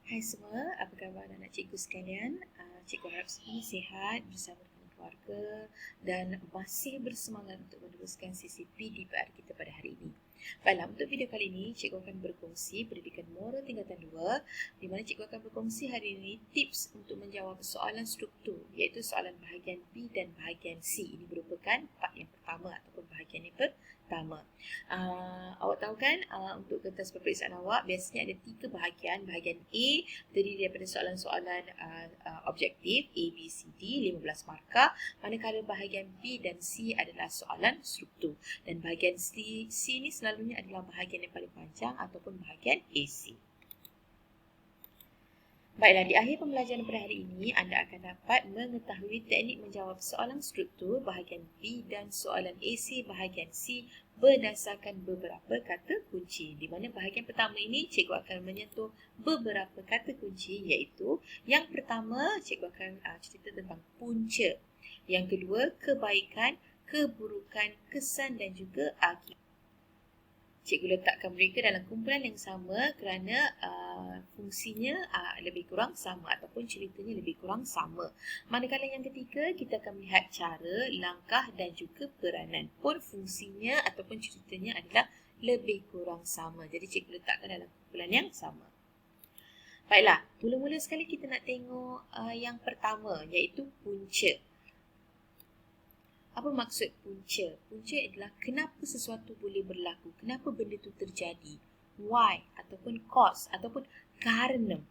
Hai semua, apa khabar anak cikgu sekalian? Cikgu harap semua sihat bersama dengan keluarga dan masih bersemangat untuk meneruskan sesi PDPR kita pada hari ini. Baiklah, untuk video kali ini, cikgu akan berkongsi pendidikan moral tingkatan 2 di mana cikgu akan berkongsi hari ini tips untuk menjawab soalan struktur iaitu soalan bahagian B dan bahagian C. Ini merupakan part yang pertama ataupun bahagian yang pertama. Awak tahu kan untuk kertas peperiksaan awak biasanya ada 3 bahagian. Bahagian A terdiri daripada soalan-soalan objektif A, B, C, D 15 markah, manakala bahagian B dan C adalah soalan struktur, dan bahagian C ni selalunya adalah bahagian yang paling panjang ataupun bahagian AC. Baiklah, di akhir pembelajaran pada hari ini, anda akan dapat mengetahui teknik menjawab soalan struktur bahagian B dan soalan AC bahagian C berdasarkan beberapa kata kunci. Di mana bahagian pertama ini, cikgu akan menyentuh beberapa kata kunci iaitu yang pertama, cikgu akan cerita tentang punca. Yang kedua, kebaikan, keburukan, kesan dan juga akibat. Cikgu letakkan mereka dalam kumpulan yang sama kerana fungsinya lebih kurang sama ataupun ceritanya lebih kurang sama. Manakala yang ketiga, kita akan melihat cara, langkah dan juga peranan. Pun fungsinya ataupun ceritanya adalah lebih kurang sama. Jadi cikgu letakkan dalam kumpulan yang sama. Baiklah, mula-mula sekali kita nak tengok yang pertama iaitu punca. Apa maksud punca? Punca adalah kenapa sesuatu boleh berlaku, kenapa benda itu terjadi, why ataupun cause ataupun karena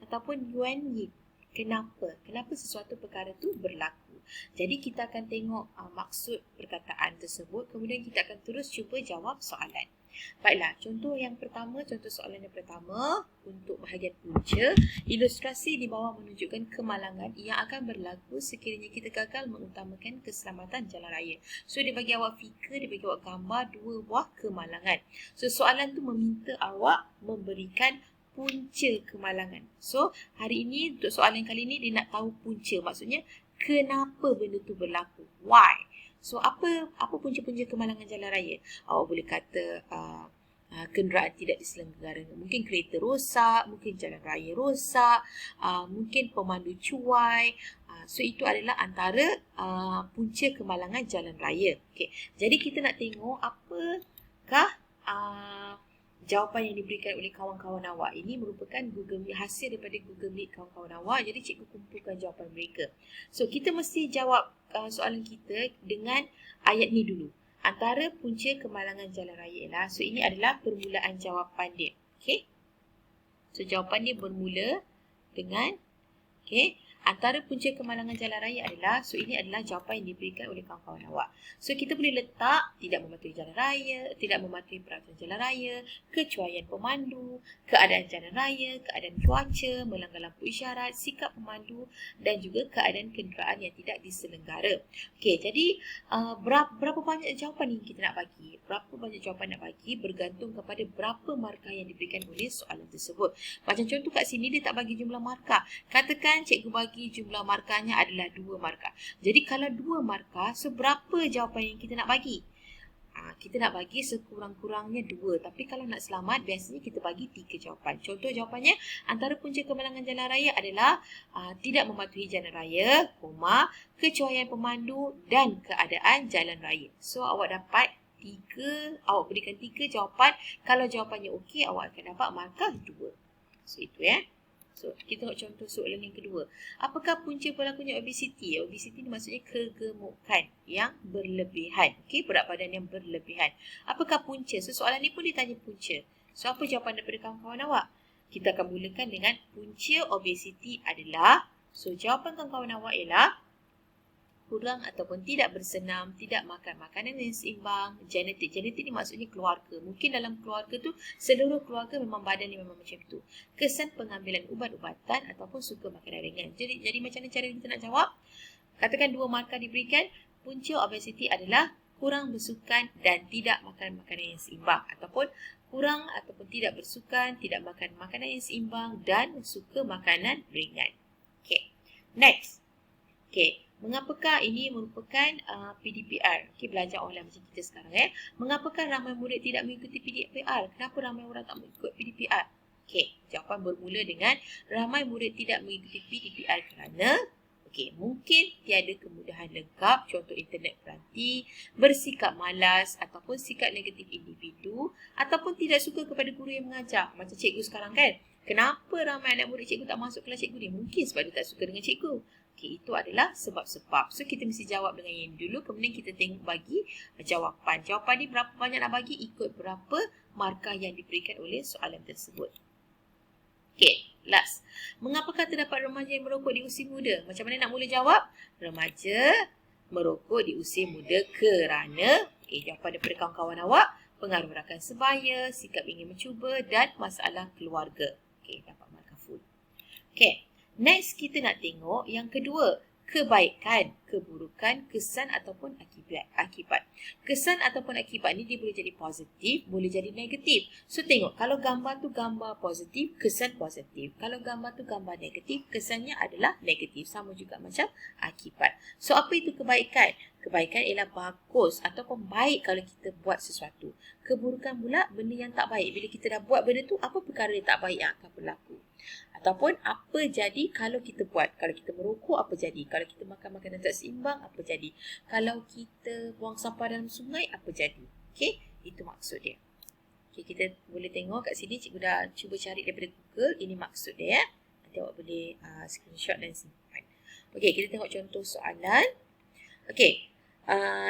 ataupun yuanyi, kenapa sesuatu perkara itu berlaku. Jadi kita akan tengok maksud perkataan tersebut, kemudian kita akan terus cuba jawab soalan. Baiklah, contoh soalan yang pertama untuk bahagian punca. Ilustrasi di bawah menunjukkan kemalangan yang akan berlaku sekiranya kita gagal mengutamakan keselamatan jalan raya. So, dia bagi awak figure, dia bagi awak gambar 2 buah kemalangan. So, soalan tu meminta awak memberikan punca kemalangan. So, hari ini untuk soalan kali ini dia nak tahu punca. Maksudnya, kenapa benda tu berlaku? Why? So, apa punca-punca kemalangan jalan raya? Awak boleh kata kenderaan tidak diselenggarakan. Mungkin kereta rosak, mungkin jalan raya rosak, mungkin pemandu cuai. So, itu adalah antara punca kemalangan jalan raya. Okay. Jadi, kita nak tengok apakah jawapan yang diberikan oleh kawan-kawan awak. Ini merupakan hasil daripada Google Meet kawan-kawan awak. Jadi, cikgu kumpulkan jawapan mereka. So, kita mesti jawab soalan kita dengan ayat ni dulu. Antara punca kemalangan jalan raya ialah. So, ini adalah permulaan jawapan dia. Okay. So, jawapan dia bermula dengan antara punca kemalangan jalan raya adalah, so ini adalah jawapan yang diberikan oleh kawan-kawan awak. So, kita boleh letak tidak mematuhi jalan raya, tidak mematuhi peraturan jalan raya, kecuaian pemandu, keadaan jalan raya, keadaan cuaca, melanggar lampu isyarat, sikap pemandu dan juga keadaan kenderaan yang tidak diselenggara. Okey, jadi berapa banyak jawapan yang kita nak bagi? Berapa banyak jawapan nak bagi bergantung kepada berapa markah yang diberikan oleh soalan tersebut. Macam contoh kat sini dia tak bagi jumlah markah. Katakan cikgu bagi jumlah markahnya adalah 2 markah. Jadi kalau 2 markah, seberapa jawapan yang kita nak bagi? Kita nak bagi sekurang-kurangnya 2. Tapi kalau nak selamat, biasanya kita bagi 3 jawapan. Contoh jawapannya, antara punca kemalangan jalan raya adalah tidak mematuhi jalan raya, kecuaian pemandu dan keadaan jalan raya. So, awak dapat awak berikan 3 jawapan. Kalau jawapannya okey, awak akan dapat markah 2. So, itu ya. So, kita tengok contoh soalan yang kedua. Apakah punca berlakunya obesiti? Obesiti ni maksudnya kegemukan yang berlebihan. Okey, berat badan yang berlebihan. Apakah punca? So, soalan ni pun ditanya punca. So, apa jawapan daripada kawan-kawan awak? Kita akan mulakan dengan punca obesiti adalah, so jawapan kawan-kawan awak ialah kurang ataupun tidak bersenam, tidak makan makanan yang seimbang, genetik. Genetik ni maksudnya keluarga. Mungkin dalam keluarga tu, seluruh keluarga memang badan ni memang macam tu. Kesan pengambilan ubat-ubatan ataupun suka makanan ringan. Jadi macam mana cara kita nak jawab? Katakan 2 markah diberikan. Punca obesiti adalah kurang bersukan dan tidak makan makanan yang seimbang. Ataupun kurang ataupun tidak bersukan, tidak makan makanan yang seimbang dan suka makanan ringan. Okay. Next. Okay. Mengapakah ini merupakan PDPR? Okay, belajar online macam kita sekarang. Mengapakah ramai murid tidak mengikuti PDPR? Kenapa ramai orang tak mengikut PDPR? Okey, jawapan bermula dengan ramai murid tidak mengikuti PDPR kerana mungkin tiada kemudahan lengkap, contoh internet peranti, bersikap malas ataupun sikap negatif individu ataupun tidak suka kepada guru yang mengajar. Macam cikgu sekarang kan. Kenapa ramai anak murid cikgu tak masuk kelas cikgu ni? Mungkin sebab dia tak suka dengan cikgu. Itu adalah sebab-sebab. So, kita mesti jawab dengan yang dulu. Kemudian kita tengok bagi jawapan. Jawapan ni berapa banyak nak bagi ikut berapa markah yang diberikan oleh soalan tersebut. Last. Mengapakah terdapat remaja yang merokok di usia muda? Macam mana nak mula jawab? Remaja merokok di usia muda kerana jawapan daripada kawan-kawan awak, pengaruh rakan sebaya, sikap ingin mencuba dan masalah keluarga. Dapat markah full. Next kita nak tengok yang kedua. Kebaikan, keburukan, kesan ataupun akibat. Kesan ataupun akibat ni dia boleh jadi positif, boleh jadi negatif. So tengok, kalau gambar tu gambar positif, kesan positif. Kalau gambar tu gambar negatif, kesannya adalah negatif. Sama juga macam akibat. So apa itu kebaikan? Kebaikan ialah bagus ataupun baik kalau kita buat sesuatu. Keburukan pula benda yang tak baik. Bila kita dah buat benda tu, apa perkara yang tak baik yang akan berlaku? Ataupun apa jadi kalau kita buat? Kalau kita merokok, apa jadi? Kalau kita makan makanan tak seimbang, apa jadi? Kalau kita buang sampah dalam sungai, apa jadi? Itu maksud dia. Kita boleh tengok kat sini, cikgu dah cuba cari daripada Google. Ini maksud dia ya. Nanti awak boleh screenshot dan simpan. Kita tengok contoh soalan.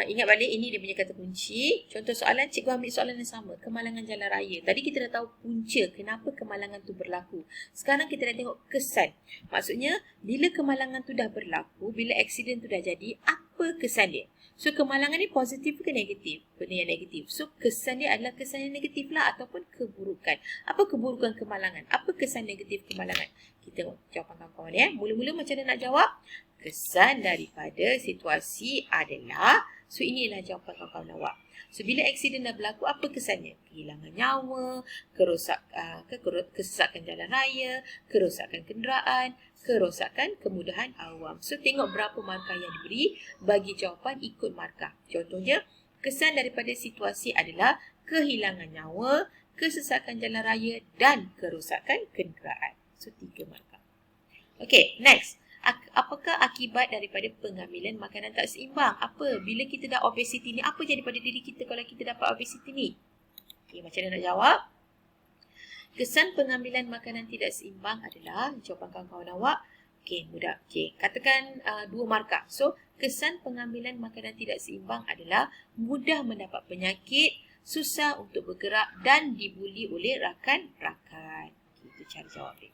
Ingat balik ini dia punya kata kunci. Contoh soalan, cikgu ambil soalan yang sama. Kemalangan jalan raya. Tadi kita dah tahu punca kenapa kemalangan tu berlaku. Sekarang kita dah tengok kesan. Maksudnya, bila kemalangan tu dah berlaku, bila aksiden tu dah jadi, apa kesan dia? So, kemalangan ni positif ke negatif? Benda yang negatif. So, kesan dia adalah kesan yang negatif lah ataupun keburukan. Apa keburukan kemalangan? Apa kesan negatif kemalangan? Kita tengok jawapan kawan-kawan ya. Mula-mula macam mana nak jawab? Kesan daripada situasi adalah, so inilah jawapan kawan-kawan awak. So bila aksiden dah berlaku, apa kesannya? Kehilangan nyawa, kerosakan jalan raya, kerosakan kenderaan, kerosakan kemudahan awam. So tengok berapa markah yang diberi, bagi jawapan ikut markah. Contohnya, kesan daripada situasi adalah kehilangan nyawa, kesesakan jalan raya dan kerosakan kenderaan. So 3 markah. Next. Apakah akibat daripada pengambilan makanan tak seimbang? Apa? Bila kita dah obesity ni, apa jadi pada diri kita kalau kita dapat obesity ni? Macam mana nak jawab? Kesan pengambilan makanan tidak seimbang adalah, jawapan kawan-kawan awak, mudah. Katakan 2 markah. So, kesan pengambilan makanan tidak seimbang adalah mudah mendapat penyakit, susah untuk bergerak dan dibuli oleh rakan-rakan. Itu cara jawab dia.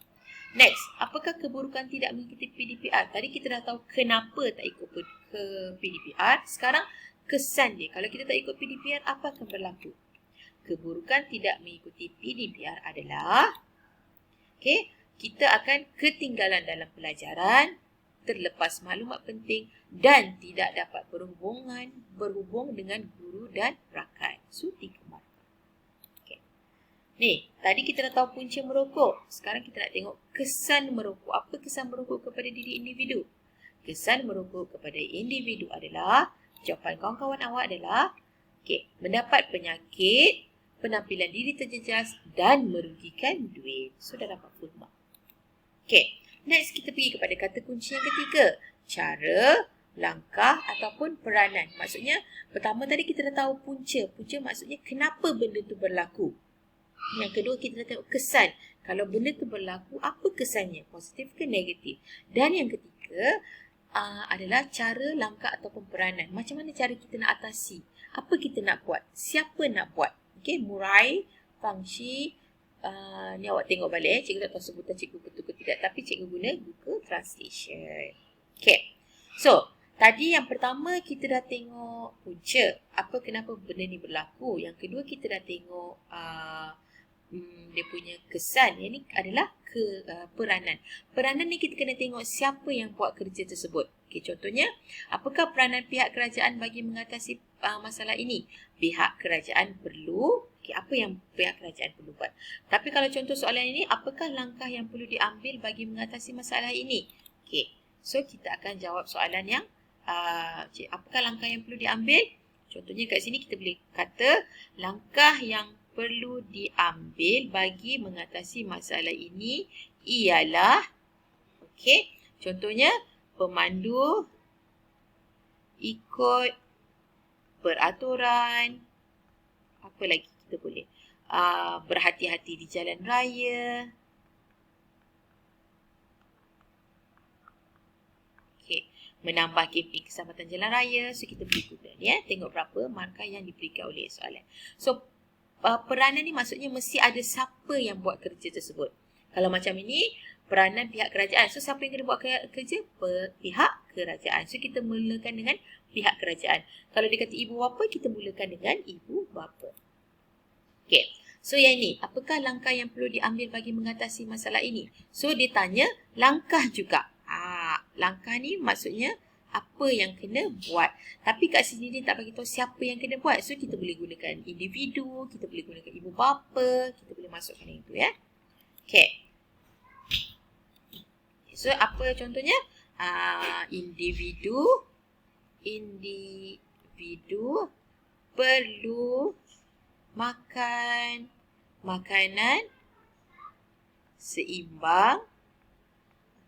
Next, apakah keburukan tidak mengikuti PDPR? Tadi kita dah tahu kenapa tak ikut ke PDPR. Sekarang kesan dia. Kalau kita tak ikut PDPR, apa akan berlaku? Keburukan tidak mengikuti PDPR adalah kita akan ketinggalan dalam pelajaran, terlepas maklumat penting dan tidak dapat berhubung dengan guru dan rakan. So, 3 markah. Ni, tadi kita dah tahu punca merokok. Sekarang kita nak tengok kesan merokok. Apa kesan merokok kepada diri individu? Kesan merokok kepada individu adalah, jawapan kawan-kawan awak adalah, mendapat penyakit, penampilan diri terjejas dan merugikan duit. So, dah dapat full mark. Next kita pergi kepada kata kunci yang ketiga. Cara, langkah ataupun peranan. Maksudnya, pertama tadi kita dah tahu punca. Punca maksudnya kenapa benda tu berlaku. Yang kedua kita dah tengok kesan. Kalau benda tu berlaku, apa kesannya? Positif ke negatif? Dan yang ketiga adalah cara, langkah ataupun peranan. Macam mana cara kita nak atasi? Apa kita nak buat? Siapa nak buat? Murai, fungsi. Ni awak tengok balik. Cikgu tak tahu sebutan cikgu betul ke tidak. Tapi cikgu guna Google Translation. So, tadi yang pertama kita dah tengok punca. Apa kenapa benda ni berlaku. Yang kedua kita dah tengok dia punya kesan. Yang ni adalah peranan. Peranan ni kita kena tengok siapa yang buat kerja tersebut. Contohnya, apakah peranan pihak kerajaan bagi mengatasi masalah ini? Pihak kerajaan perlu, apa yang pihak kerajaan perlu buat? Tapi kalau contoh soalan ini, apakah langkah yang perlu diambil bagi mengatasi masalah ini? So kita akan jawab soalan yang apakah langkah yang perlu diambil? Contohnya kat sini kita boleh kata langkah yang perlu diambil bagi mengatasi masalah ini ialah, okey, contohnya pemandu ikut peraturan, apa lagi kita boleh, berhati-hati di jalan raya. Okey, menambah kempen keselamatan jalan raya. So kita beri guna ni, tengok berapa markah yang diberikan oleh soalan. So peranan ni maksudnya mesti ada siapa yang buat kerja tersebut. Kalau macam ini, peranan pihak kerajaan. So siapa yang kena buat kerja? Pihak kerajaan. So kita mulakan dengan pihak kerajaan. Kalau dia kata ibu bapa, kita mulakan dengan ibu bapa. Okey. So yang ini, apakah langkah yang perlu diambil bagi mengatasi masalah ini? So dia tanya langkah juga. Langkah ni maksudnya apa yang kena buat. Tapi kat sini dia tak bagi tahu siapa yang kena buat. So kita boleh gunakan individu, kita boleh gunakan ibu bapa, kita boleh masukkan yang itu ya. Okey. So apa contohnya? Individu perlu makan makanan seimbang.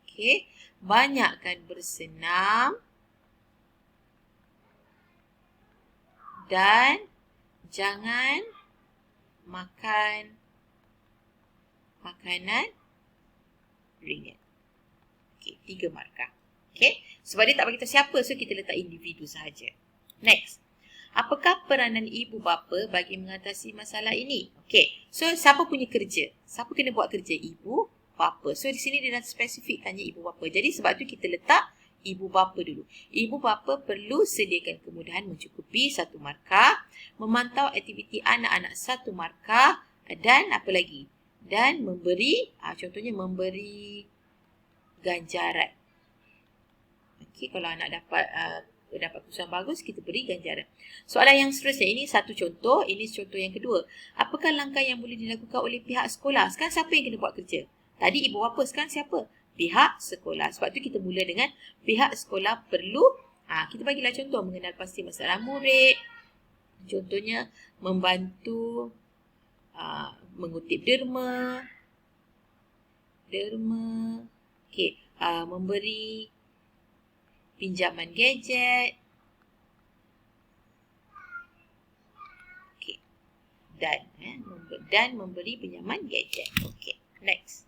Okey, banyakkan bersenam dan jangan makan makanan ringan. Okey, 3 markah. Okey, sebab dia tak bagi tahu siapa, so kita letak individu sahaja. Next. Apakah peranan ibu bapa bagi mengatasi masalah ini? Okey, so siapa punya kerja? Siapa kena buat kerja? Ibu bapa. So di sini dia dah spesifik tanya ibu bapa. Jadi sebab tu kita letak ibu bapa dulu. Ibu bapa perlu sediakan kemudahan mencukupi 1 markah, memantau aktiviti anak-anak 1 markah, dan apa lagi? Dan memberi, contohnya memberi ganjaran. Okey, kalau anak dapat keputusan bagus, kita beri ganjaran. Soalan yang seterusnya, ini satu contoh, ini contoh yang kedua. Apakah langkah yang boleh dilakukan oleh pihak sekolah? Sekarang siapa yang kena buat kerja? Tadi ibu bapa, sekarang siapa? Pihak sekolah. Sebab tu kita mula dengan pihak sekolah perlu, kita bagilah contoh, mengenal pasti masalah murid. Contohnya, membantu mengutip derma. Okey, memberi pinjaman gadget. Okey. Dan memberi pinjaman gadget. Okey, next.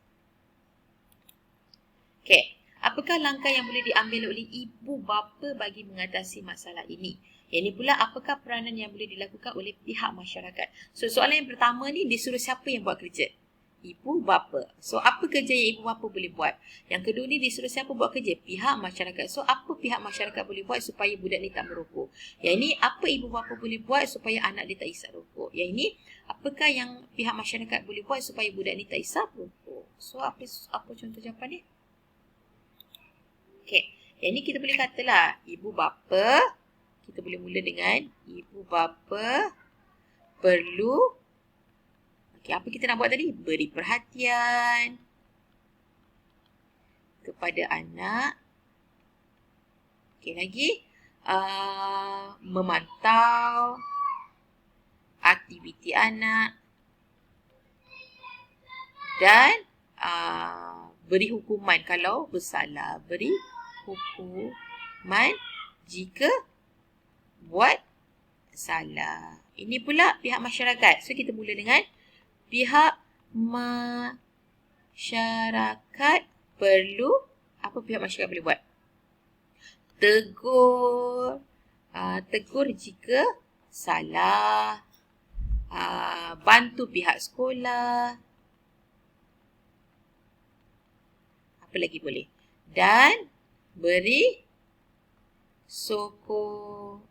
Okey, apakah langkah yang boleh diambil oleh ibu bapa bagi mengatasi masalah ini? Yang ini pula, apakah peranan yang boleh dilakukan oleh pihak masyarakat? So soalan yang pertama ni, disuruh siapa yang buat kerja? Ibu bapa. So apa kerja yang ibu bapa boleh buat? Yang kedua ni, disuruh siapa buat kerja? Pihak masyarakat. So apa pihak masyarakat boleh buat supaya budak ni tak merokok? Yang ini, apa ibu bapa boleh buat supaya anak dia tak isap rokok? Yang ini, apakah yang pihak masyarakat boleh buat supaya budak ni tak isap rokok? So apa contoh jawapan ni? Okey, yang ni kita boleh katalah ibu bapa. Kita boleh mula dengan ibu bapa perlu, okey, apa kita nak buat tadi? Beri perhatian kepada anak. Okey, lagi memantau aktiviti anak dan beri hukuman kalau bersalah. Beri hukuman jika buat salah. Ini pula pihak masyarakat. So kita mula dengan pihak masyarakat perlu, apa pihak masyarakat boleh buat? Tegur jika salah, bantu pihak sekolah, apa lagi boleh? Dan beri sokong,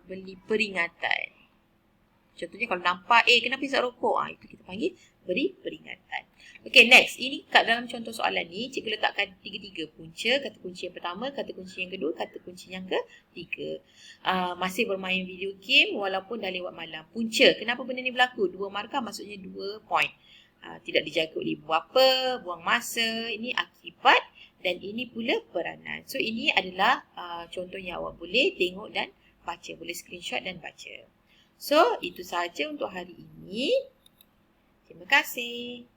beri peringatan. Contohnya kalau nampak, kenapa isap rokok? Itu kita panggil beri peringatan. Okey, next. Ini kat dalam contoh soalan ni, cikgu letakkan 3 punca. Kata kunci yang pertama, kata kunci yang kedua, kata kunci yang ketiga. Masih bermain video game walaupun dah lewat malam. Punca, kenapa benda ni berlaku? 2 markah maksudnya 2 point. Tidak dijaga oleh ibu bapa, buang masa. Ini akibat dan ini pula peranan. So, ini adalah contoh yang awak boleh tengok dan baca. Boleh screenshot dan baca. So, itu sahaja untuk hari ini. Terima kasih.